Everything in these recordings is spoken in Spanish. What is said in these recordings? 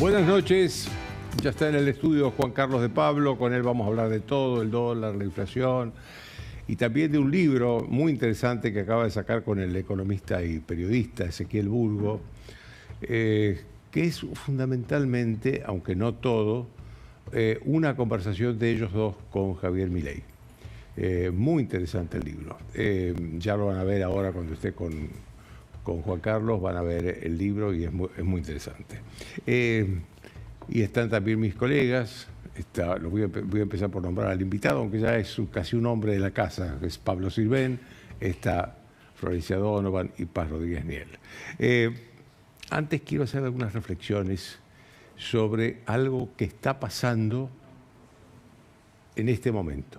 Buenas noches, ya está en el estudio Juan Carlos de Pablo, con él vamos a hablar de todo, el dólar, la inflación y también de un libro muy interesante que acaba de sacar con el economista y periodista Ezequiel Burgo, que es fundamentalmente, aunque no todo, una conversación de ellos dos con Javier Milei. Muy interesante el libro, ya lo van a ver ahora cuando esté con Juan Carlos, van a ver el libro y es muy interesante. Y están también mis colegas, voy a empezar por nombrar al invitado, aunque ya es casi un hombre de la casa, que es Pablo Sirven, está Florencia Donovan y Paz Rodríguez Niel. Antes quiero hacer algunas reflexiones sobre algo que está pasando en este momento.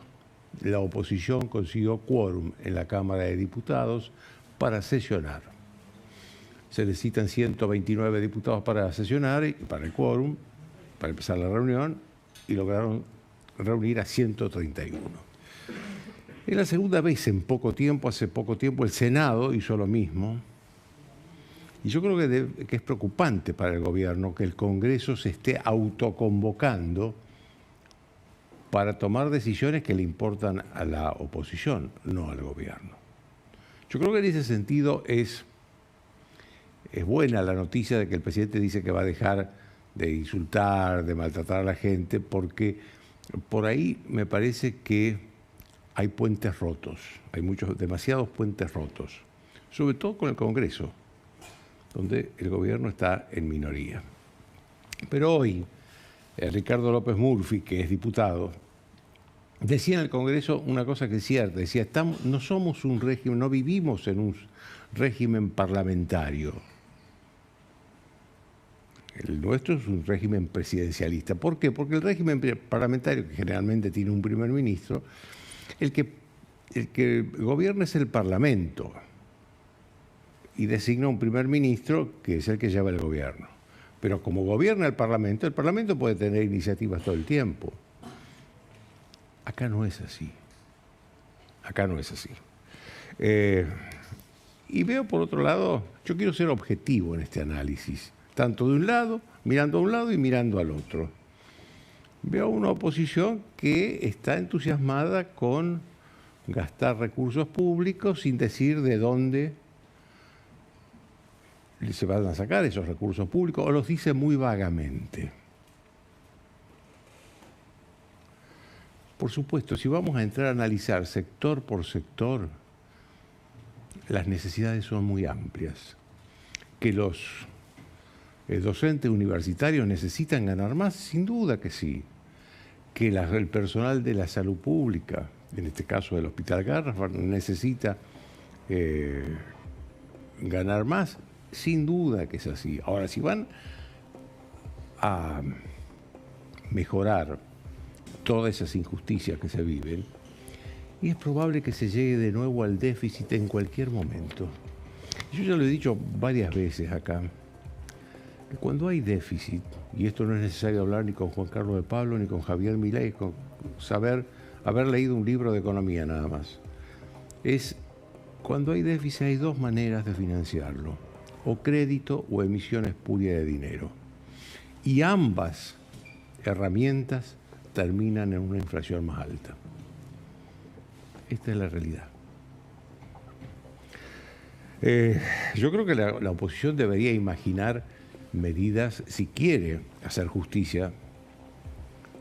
La oposición consiguió quórum en la Cámara de Diputados para sesionar. Se necesitan 129 diputados para sesionar y para el quórum, para empezar la reunión, y lograron reunir a 131. Es la segunda vez en poco tiempo, hace poco tiempo el Senado hizo lo mismo. Y yo creo que es preocupante para el gobierno que el Congreso se esté autoconvocando para tomar decisiones que le importan a la oposición, no al gobierno. Yo creo que en ese sentido es buena la noticia de que el presidente dice que va a dejar de insultar, de maltratar a la gente, porque por ahí me parece que hay puentes rotos, hay demasiados puentes rotos, sobre todo con el Congreso, donde el gobierno está en minoría. Pero hoy, Ricardo López Murphy, que es diputado, decía en el Congreso una cosa que es cierta, decía, no somos un régimen, no vivimos en un régimen parlamentario. El nuestro es un régimen presidencialista. ¿Por qué? Porque el régimen parlamentario, que generalmente tiene un primer ministro, el que gobierna es el Parlamento y designa un primer ministro que es el que lleva el gobierno. Pero como gobierna el Parlamento puede tener iniciativas todo el tiempo. Acá no es así. Acá no es así. Y veo por otro lado, yo quiero ser objetivo en este análisis, tanto de un lado, mirando a un lado y mirando al otro. Veo una oposición que está entusiasmada con gastar recursos públicos sin decir de dónde se van a sacar esos recursos públicos, o los dice muy vagamente. Por supuesto, si vamos a entrar a analizar sector por sector, las necesidades son muy amplias. Que los docentes universitarios necesitan ganar más, sin duda que sí. Que el personal de la salud pública, en este caso del Hospital Garrafa, necesita ganar más, sin duda que es así. Ahora, si van a mejorar todas esas injusticias que se viven, y es probable que se llegue de nuevo al déficit en cualquier momento. Yo ya lo he dicho varias veces acá, que cuando hay déficit, y esto no es necesario hablar ni con Juan Carlos de Pablo ni con Javier Milei, con haber leído un libro de economía nada más, cuando hay déficit hay dos maneras de financiarlo, o crédito o emisión espuria de dinero. Y ambas herramientas terminan en una inflación más alta. Esta es la realidad. Yo creo que la oposición debería imaginar medidas, si quiere hacer justicia,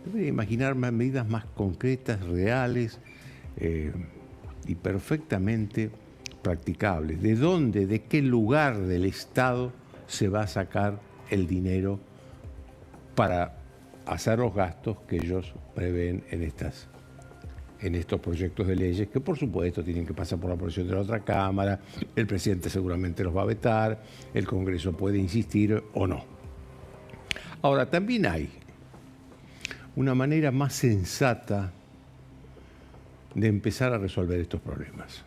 debería imaginar medidas más concretas, reales y perfectamente practicables. ¿De dónde, de qué lugar del Estado se va a sacar el dinero para hacer los gastos que ellos prevén en estos proyectos de leyes, que por supuesto tienen que pasar por la aprobación de la otra Cámara, el presidente seguramente los va a vetar, el Congreso puede insistir o no. Ahora, también hay una manera más sensata de empezar a resolver estos problemas.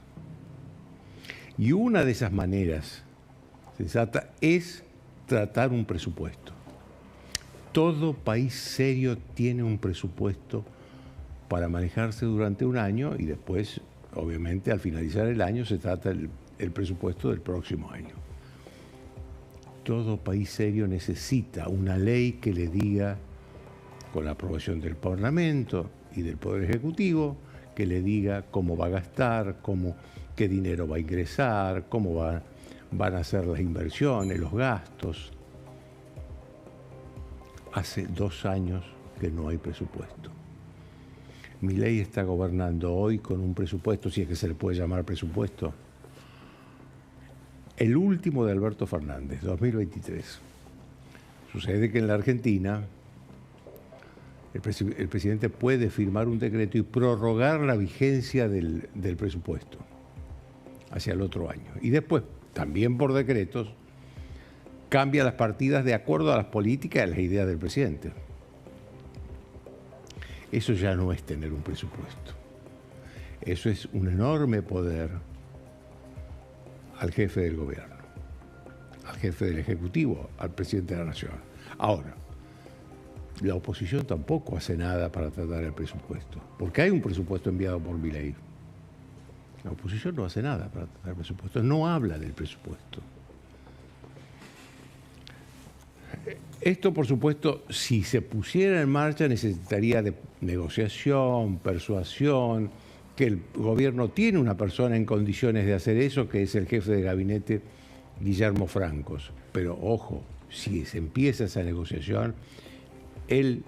Y una de esas maneras sensata es tratar un presupuesto. Todo país serio tiene un presupuesto para manejarse durante un año y después, obviamente, al finalizar el año se trata el presupuesto del próximo año. todo país serio necesita una ley que le diga, con la aprobación del Parlamento y del Poder Ejecutivo, que le diga cómo va a gastar, qué dinero va a ingresar, van a ser las inversiones, los gastos. Hace 2 años que no hay presupuesto. Milei está gobernando hoy con un presupuesto, si es que se le puede llamar presupuesto, el último de Alberto Fernández, 2023. Sucede que en la Argentina el presidente puede firmar un decreto y prorrogar la vigencia del presupuesto hacia el otro año. Y después, también por decretos, cambia las partidas de acuerdo a las políticas y a las ideas del presidente. Eso ya no es tener un presupuesto. Eso es un enorme poder al jefe del gobierno, al jefe del Ejecutivo, al presidente de la Nación. Ahora, la oposición tampoco hace nada para tratar el presupuesto, porque hay un presupuesto enviado por Milei. La oposición no hace nada para tratar el presupuesto, no habla del presupuesto. Esto, por supuesto, si se pusiera en marcha, necesitaría de negociación, persuasión, que el gobierno tiene una persona en condiciones de hacer eso, que es el jefe de gabinete, Guillermo Francos. Pero, ojo, si se empieza esa negociación, el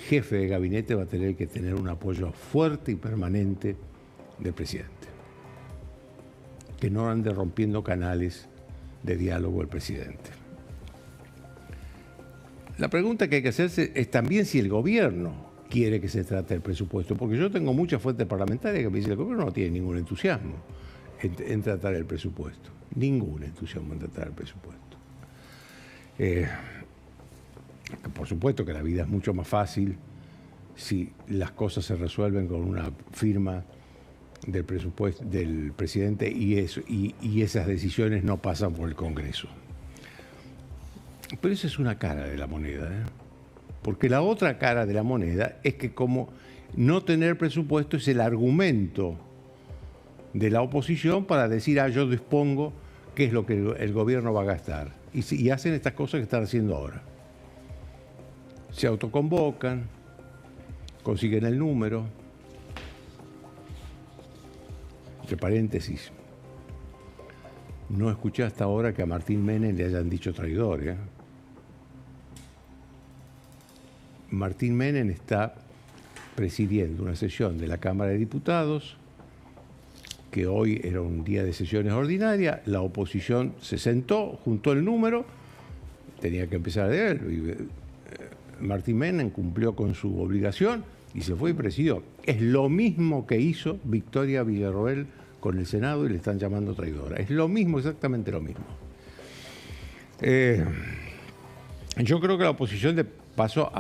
jefe de gabinete va a tener que tener un apoyo fuerte y permanente del presidente. Que no ande rompiendo canales de diálogo el presidente. La pregunta que hay que hacerse es también si el gobierno quiere que se trate el presupuesto, porque yo tengo muchas fuentes parlamentarias que me dicen que el gobierno no tiene ningún entusiasmo en tratar el presupuesto. Ningún entusiasmo en tratar el presupuesto. Por supuesto que la vida es mucho más fácil si las cosas se resuelven con una firma del presupuesto del presidente y esas decisiones no pasan por el Congreso. Pero esa es una cara de la moneda, ¿eh? Porque la otra cara de la moneda es que como no tener presupuesto es el argumento de la oposición para decir, yo dispongo qué es lo que el gobierno va a gastar. Y hacen estas cosas que están haciendo ahora. Se autoconvocan, consiguen el número. Entre paréntesis, no escuché hasta ahora que a Martín Menem le hayan dicho traidor, ¿eh? Martín Menem está presidiendo una sesión de la Cámara de Diputados, que hoy era un día de sesiones ordinarias. La oposición se sentó, juntó el número, tenía que empezar a leer. Martín Menem cumplió con su obligación y se fue y presidió. Es lo mismo que hizo Victoria Villarroel con el Senado y le están llamando traidora. Es lo mismo, exactamente lo mismo. Yo creo que la oposición de paso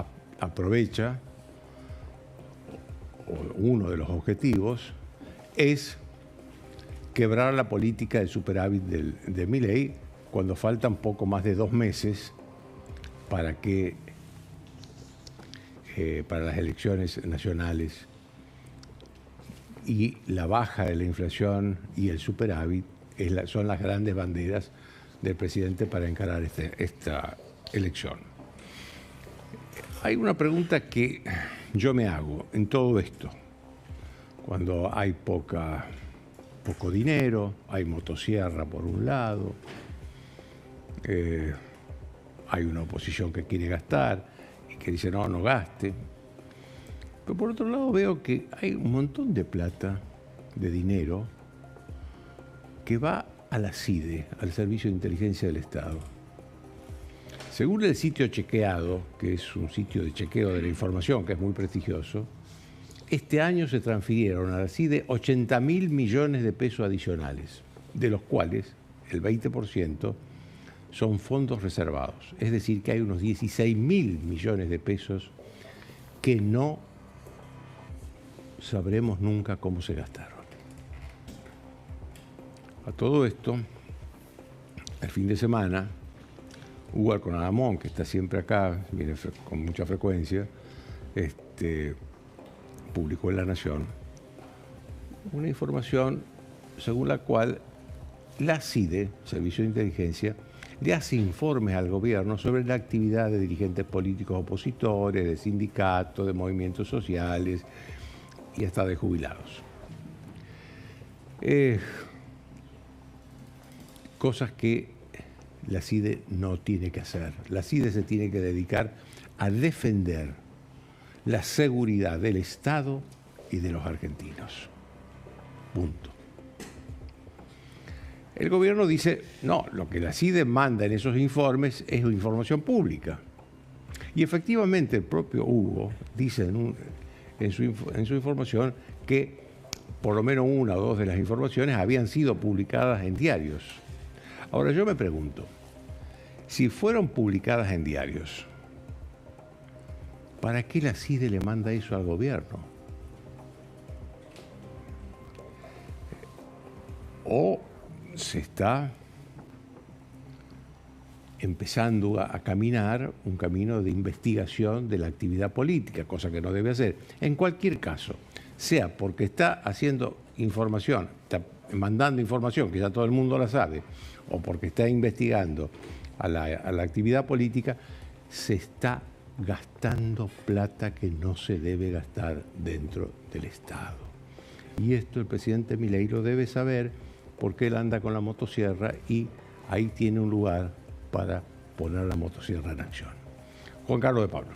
aprovecha, uno de los objetivos es quebrar la política del superávit de Milei cuando faltan poco más de 2 meses para las elecciones nacionales, y la baja de la inflación y el superávit son las grandes banderas del presidente para encarar esta elección. Hay una pregunta que yo me hago en todo esto. Cuando hay poco dinero, hay motosierra por un lado, hay una oposición que quiere gastar y que dice no gaste. Pero por otro lado veo que hay un montón de plata, de dinero, que va a la CIDE, al Servicio de Inteligencia del Estado. Según el sitio Chequeado, que es un sitio de chequeo de la información que es muy prestigioso, este año se transfirieron a la CIDE 80.000 millones de pesos adicionales, de los cuales el 20% son fondos reservados. Es decir, que hay unos 16.000 millones de pesos que no sabremos nunca cómo se gastaron. A todo esto, el fin de semana, Hugo Alconadamón, que está siempre acá, viene con mucha frecuencia, publicó en La Nación una información según la cual la CIDE, Servicio de Inteligencia, le hace informes al gobierno sobre la actividad de dirigentes políticos opositores, de sindicatos, de movimientos sociales y hasta de jubilados. Cosas que la CIDE no tiene que hacer. La CIDE se tiene que dedicar a defender la seguridad del Estado y de los argentinos. Punto. El gobierno dice, no, lo que la CIDE manda en esos informes es información pública. Y efectivamente el propio Hugo dice en su información que por lo menos una o dos de las informaciones habían sido publicadas en diarios. Ahora yo me pregunto, si fueron publicadas en diarios, ¿para qué la CIDE le manda eso al gobierno? O se está empezando a caminar un camino de investigación de la actividad política, cosa que no debe hacer. En cualquier caso, sea porque está haciendo información, está mandando información que ya todo el mundo la sabe, o porque está investigando a la actividad política, se está gastando plata que no se debe gastar dentro del Estado. Y esto el presidente Milei lo debe saber, porque él anda con la motosierra y ahí tiene un lugar para poner la motosierra en acción. Juan Carlos de Pablo.